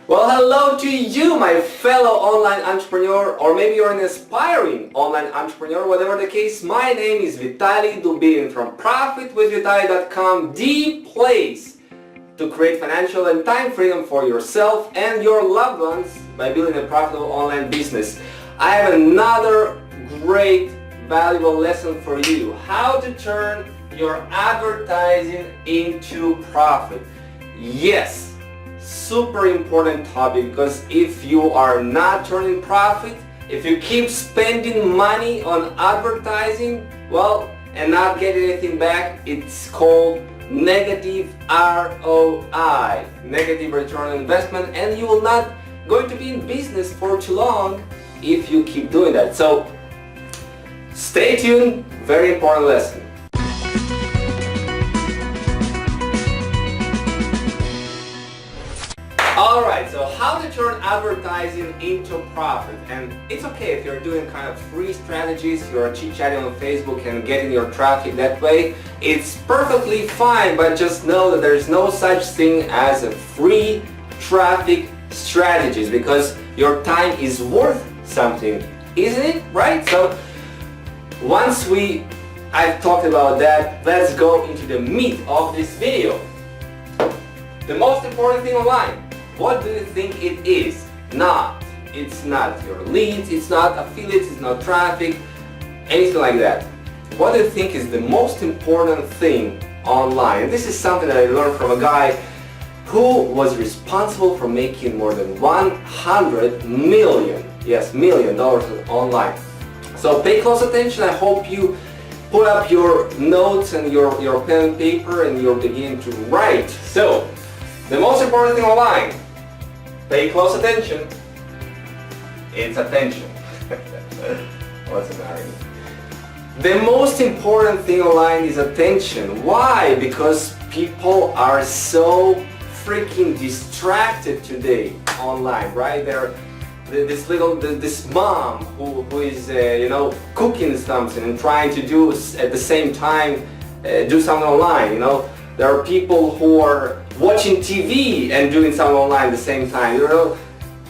Well, hello to you, my fellow online entrepreneur, or maybe you're an aspiring online entrepreneur, whatever the case. My name is Vitaly Dubin from ProfitWithVitaly.com, the place to create financial and time freedom for yourself and your loved ones by building a profitable online business. I have another great, valuable lesson for you: how to turn your advertising into profit. Yes. Super important topic, because if you are not turning profit, if you keep spending money on advertising, well, and not getting anything back, it's called negative ROI, negative return on investment, and you will not going to be in business for too long if you keep doing that. So stay tuned, very important lesson. Alright, so how to turn advertising into profit. And it's okay if you're doing kind of free strategies, you're chit-chatting on Facebook and getting your traffic that way. It's perfectly fine, but just know that there's no such thing as a free traffic strategies, because your time is worth something, isn't it? Right? So once I've talked about that, let's go into the meat of this video. The most important thing online. What do you think it is? It's not your leads, it's not affiliates, it's not traffic, anything like that. What do you think is the most important thing online? And this is something that I learned from a guy who was responsible for making more than $100 million, yes, $1 million online. So pay close attention. I hope you put up your notes and your pen and paper and you're beginning to write. So the most important thing online, pay close attention. It's attention. What's the matter? The most important thing online is attention. Why? Because people are so freaking distracted today online, right? This mom who is cooking something and trying to do at the same time do something online. There are people who are watching TV and doing something online at the same time.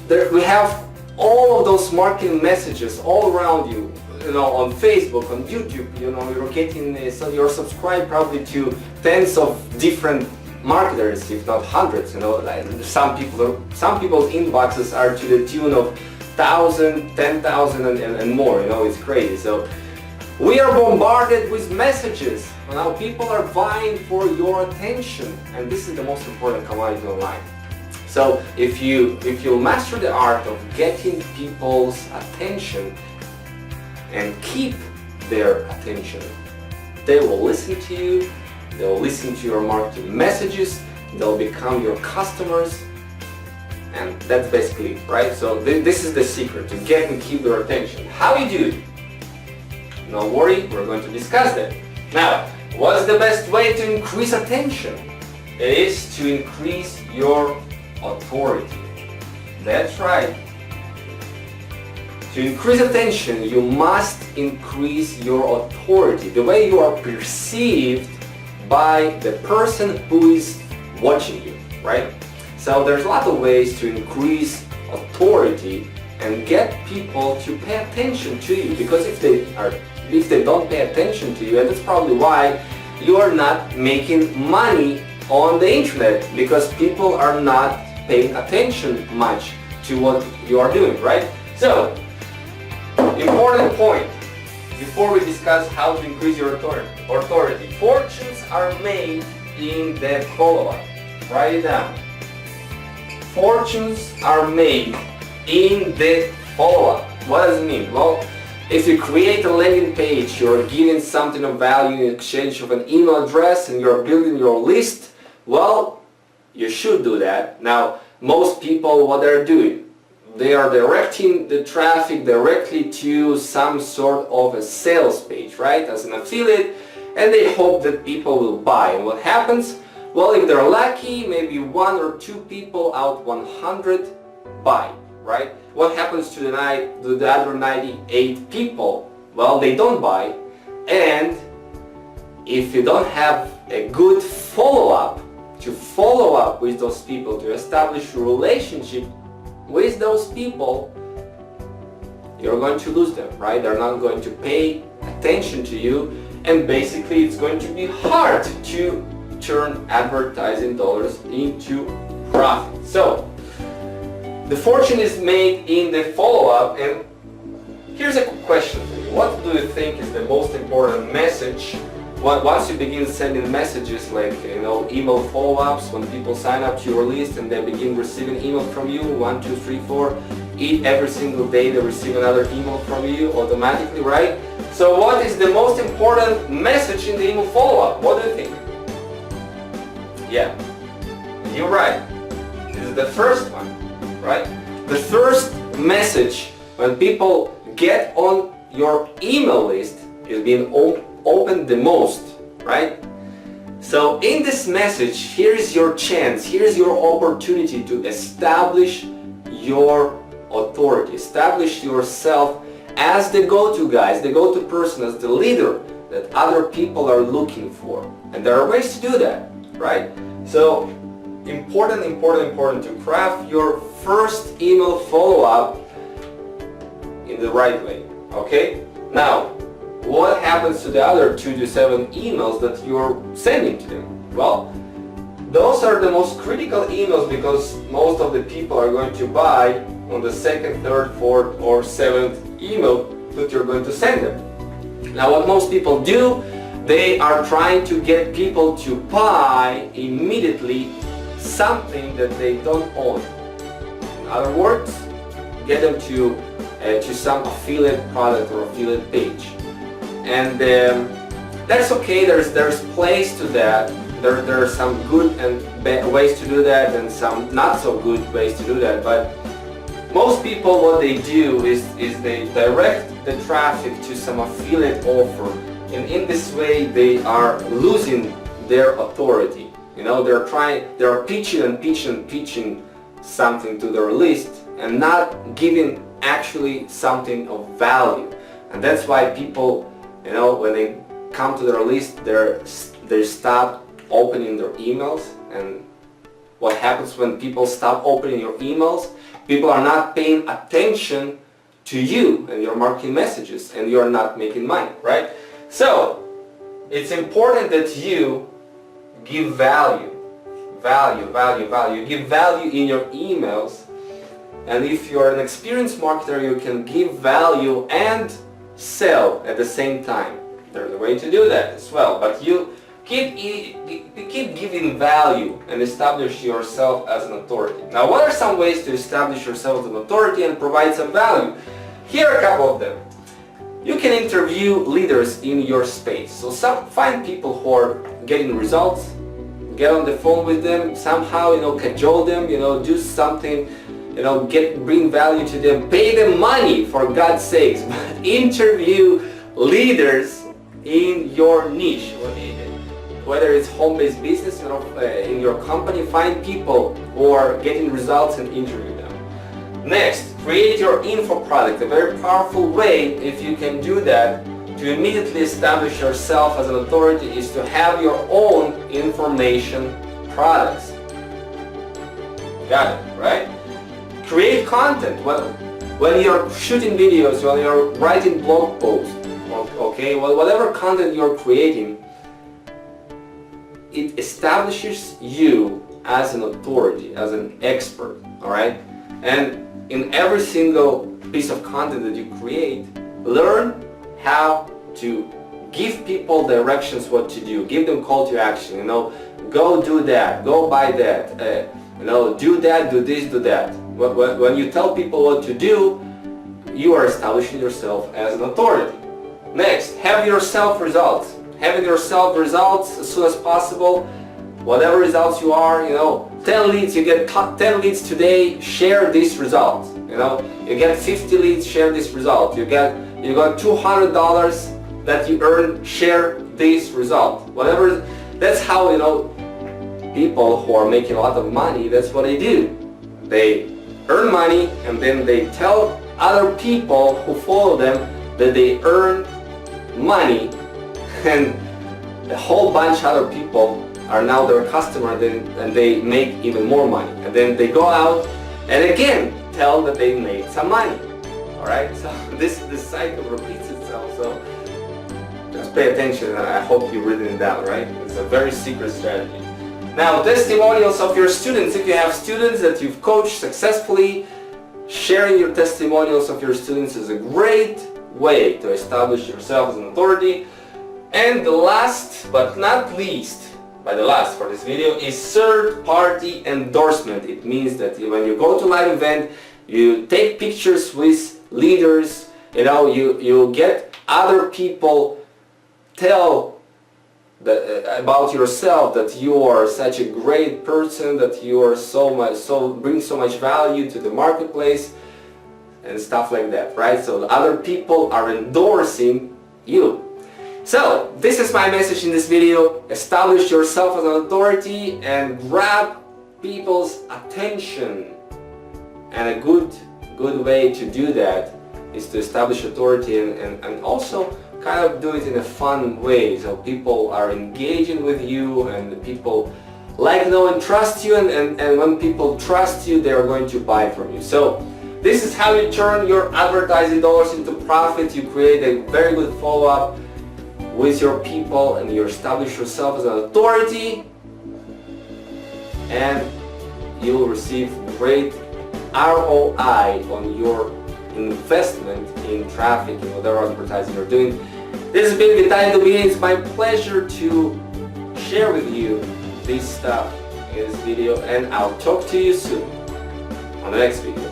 We have all of those marketing messages all around you, on Facebook, on YouTube. You're getting, so you're subscribed probably to tens of different marketers, if not hundreds. Like some people's inboxes are to the tune of 1,000, 10,000 and more. It's crazy. So we are bombarded with messages. Now people are vying for your attention, and this is the most important commodity online. So if you master the art of getting people's attention and keep their attention, they will listen to you, they'll listen to your marketing messages, they'll become your customers, and that's basically it, right? So this is the secret, to get and keep their attention. How you do it? No worry, we're going to discuss that. Now, what's the best way to increase attention? It is to increase your authority. That's right. To increase attention, you must increase your authority, the way you are perceived by the person who is watching you, right? So there's a lot of ways to increase authority and get people to pay attention to you, because if they don't pay attention to you, and that's probably why you are not making money on the internet, because people are not paying attention much to what you are doing, right? So, important point before we discuss how to increase your authority. Fortunes are made in the follow-up. Write it down. Fortunes are made in the follow-up. What does it mean? Well, if you create a landing page, you're giving something of value in exchange of an email address, and you're building your list, well, you should do that. Now, most people, what they're doing, they are directing the traffic directly to some sort of a sales page, right, as an affiliate, and they hope that people will buy. And what happens? Well, if they're lucky, maybe 1 or 2 people out 100 buy, right? What happens to the other 98 people? Well, they don't buy, and if you don't have a good follow-up to follow up with those people, to establish a relationship with those people, you're going to lose them, right? They're not going to pay attention to you, and basically it's going to be hard to turn advertising dollars into profit. So the fortune is made in the follow-up, and here's a question for you. What do you think is the most important message once you begin sending messages like, email follow-ups, when people sign up to your list and they begin receiving email from you, 1, 2, 3, 4, every single day they receive another email from you automatically, right? So what is the most important message in the email follow-up? What do you think? Yeah, you're right. This is the first one, right? The first message when people get on your email list is being opened the most, right? So in this message, here's your chance, here's your opportunity to establish your authority, establish yourself as the go-to guy, as the go-to person, as the leader that other people are looking for. And there are ways to do that, right? So important to craft your first email follow-up in the right way, okay? Now, what happens to the other 2 to 7 emails that you're sending to them? Well, those are the most critical emails because most of the people are going to buy on the 2nd, 3rd, 4th, or 7th email that you're going to send them. Now, what most people do, they are trying to get people to buy immediately something that they don't own. In other words, get them to some affiliate product or affiliate page. And that's okay, there's place to that. There are some good and bad ways to do that and some not so good ways to do that, but most people, what they do is they direct the traffic to some affiliate offer, and in this way they are losing their authority. They're pitching something to their list and not giving actually something of value. And that's why people, when they come to their list, they stop opening their emails. And what happens when people stop opening your emails? People are not paying attention to you and your marketing messages, and you are not making money, right? So it's important that you give value. You give value in your emails. And if you're an experienced marketer, you can give value and sell at the same time. There's a way to do that as well, but you keep giving value and establish yourself as an authority. Now, what are some ways to establish yourself as an authority and provide some value? Here are a couple of them. You can interview leaders in your space. So find people who are getting results, get on the phone with them, somehow, cajole them, do something, bring value to them, pay them money for God's sakes, but interview leaders in your niche. Whether it's home-based business, in your company, find people who are getting results and interview them. Next, create your info product. A very powerful way, if you can do that, to immediately establish yourself as an authority is to have your own information products. Got it, right? Create content. When you're shooting videos, when you're writing blog posts, okay, whatever content you're creating, it establishes you as an authority, as an expert, all right? And in every single piece of content that you create, learn how to give people directions what to do. Give them call to action, go do that, go buy that, do that, do this, do that. When you tell people what to do, you are establishing yourself as an authority. Next, have yourself results. Having yourself results as soon as possible. Whatever results you are, 10 leads, you get 10 leads today, share this result. You get 50 leads, share this result. You got $200 that you earn, share this result. Whatever, that's how, people who are making a lot of money, that's what they do. They earn money and then they tell other people who follow them that they earn money, and a whole bunch of other people are now their customer, and they make even more money. And then they go out and again tell that they made some money. Alright, so this cycle repeats itself, so just pay attention. I hope you've written it down, right? It's a very secret strategy. Now, testimonials of your students. If you have students that you've coached successfully, sharing your testimonials of your students is a great way to establish yourself as an authority. And the last but not least, by the last for this video, is third-party endorsement. It means that when you go to a live event, you take pictures with leaders, you get other people tell about yourself, that you are such a great person, that you are bring so much value to the marketplace and stuff like that, right? So the other people are endorsing you. So this is my message in this video. Establish yourself as an authority and grab people's attention. And a good way to do that is to establish authority and also kind of do it in a fun way, so people are engaging with you and people like, know and trust you, and when people trust you, they are going to buy from you. So this is how you turn your advertising dollars into profit. You create a very good follow-up with your people and you establish yourself as an authority, and you will receive great ROI on your investment in traffic and whatever advertising you're doing. This has been Untitled Chapter. It's my pleasure to share with you this stuff in this video, and I'll talk to you soon on the next video.